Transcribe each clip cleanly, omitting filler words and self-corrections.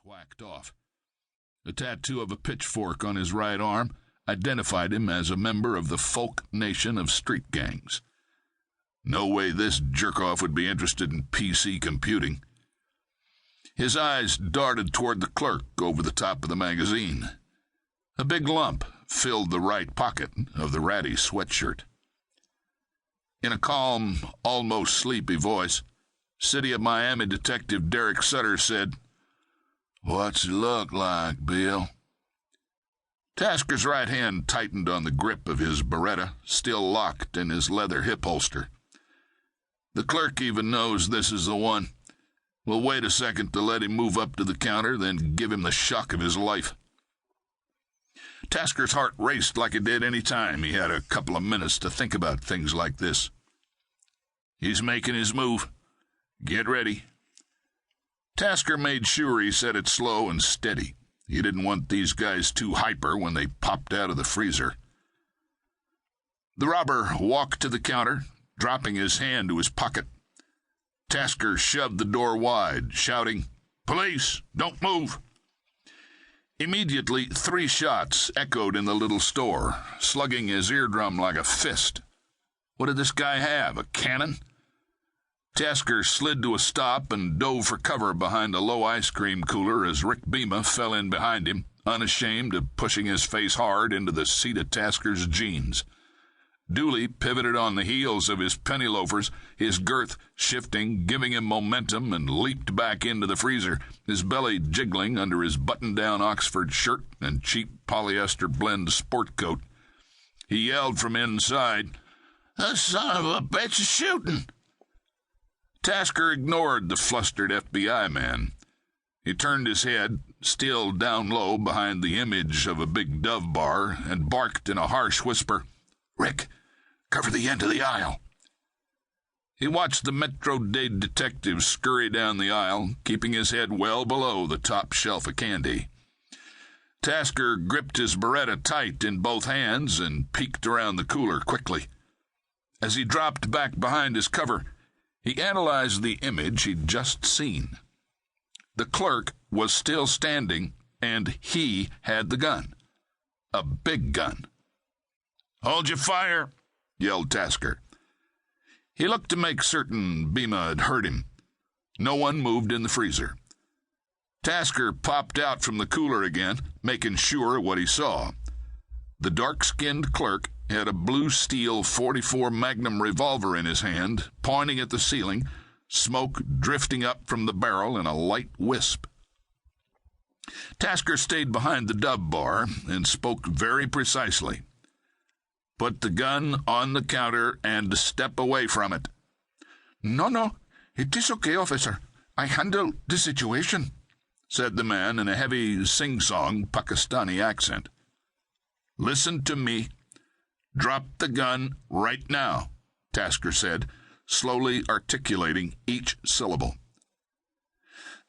whacked off. A tattoo of a pitchfork on his right arm identified him as a member of the folk nation of street gangs. No way this jerk-off would be interested in PC computing. His eyes darted toward the clerk over the top of the magazine. A big lump filled the right pocket of the ratty sweatshirt. In a calm, almost sleepy voice, City of Miami Detective Derek Sutter said, "What's it look like, Bill?" Tasker's right hand tightened on the grip of his Beretta, still locked in his leather hip holster. The clerk even knows this is the one. We'll wait a second to let him move up to the counter, then give him the shock of his life. Tasker's heart raced like it did any time he had a couple of minutes to think about things like this. He's making his move. Get ready. Tasker made sure he said it slow and steady. He didn't want these guys too hyper when they popped out of the freezer. The robber walked to the counter, dropping his hand to his pocket. Tasker shoved the door wide, shouting, "Police, don't move!" Immediately, 3 shots echoed in the little store, slugging his eardrum like a fist. What did this guy have, a cannon? Tasker slid to a stop and dove for cover behind a low ice cream cooler as Rick Beema fell in behind him, unashamed of pushing his face hard into the seat of Tasker's jeans. Dooley pivoted on the heels of his penny loafers, his girth shifting, giving him momentum, and leaped back into the freezer, his belly jiggling under his button-down Oxford shirt and cheap polyester blend sport coat. He yelled from inside, "The son of a bitch is shooting!" Tasker ignored the flustered FBI man. He turned his head, still down low behind the image of a big Dove bar, and barked in a harsh whisper, "Rick, cover the end of the aisle." He watched the Metro-Dade detective scurry down the aisle, keeping his head well below the top shelf of candy. Tasker gripped his Beretta tight in both hands and peeked around the cooler quickly. As he dropped back behind his cover, he analyzed the image he'd just seen. The clerk was still standing, and he had the gun. A big gun. "Hold your fire!" yelled Tasker. He looked to make certain Beema had heard him. No one moved in the freezer. Tasker popped out from the cooler again, making sure of what he saw. The dark-skinned clerk had a blue steel .44 Magnum revolver in his hand, pointing at the ceiling, smoke drifting up from the barrel in a light wisp. Tasker stayed behind the Dove bar and spoke very precisely. "Put the gun on the counter and step away from it." No, it is okay, officer. I handle the situation," said the man in a heavy sing-song Pakistani accent. "Listen to me. Drop the gun right now," Tasker said, slowly articulating each syllable.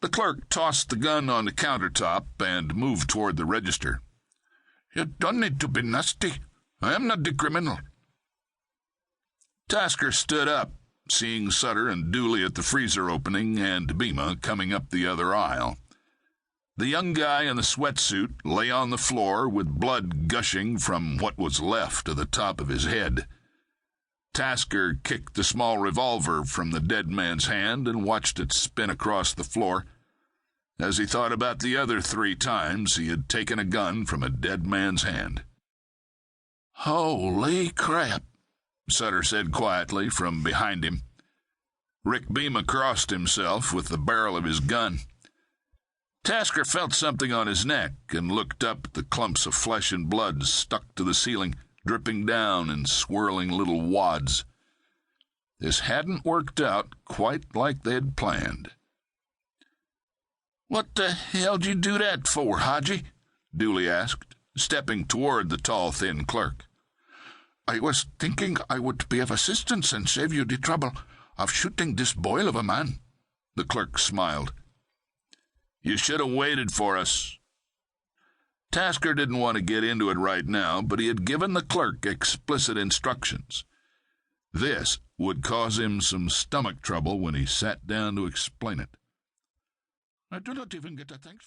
The clerk tossed the gun on the countertop and moved toward the register. "You don't need to be nasty. I am not the criminal." Tasker stood up, seeing Sutter and Dooley at the freezer opening and Beema coming up the other aisle. The young guy in the sweatsuit lay on the floor with blood gushing from what was left of the top of his head. Tasker kicked the small revolver from the dead man's hand and watched it spin across the floor as he thought about the other 3 times he had taken a gun from a dead man's hand. "Holy crap," Sutter said quietly from behind him. Rick Beema crossed himself with the barrel of his gun. Tasker felt something on his neck and looked up at the clumps of flesh and blood stuck to the ceiling, dripping down in swirling little wads. This hadn't worked out quite like they'd planned. "What the hell did you do that for, Haji?" Dooley asked, stepping toward the tall, thin clerk. "I was thinking I would be of assistance and save you the trouble of shooting this boil of a man," the clerk smiled. "You should have waited for us." Tasker didn't want to get into it right now, but he had given the clerk explicit instructions. This would cause him some stomach trouble when he sat down to explain it. "I do not even get a thanks for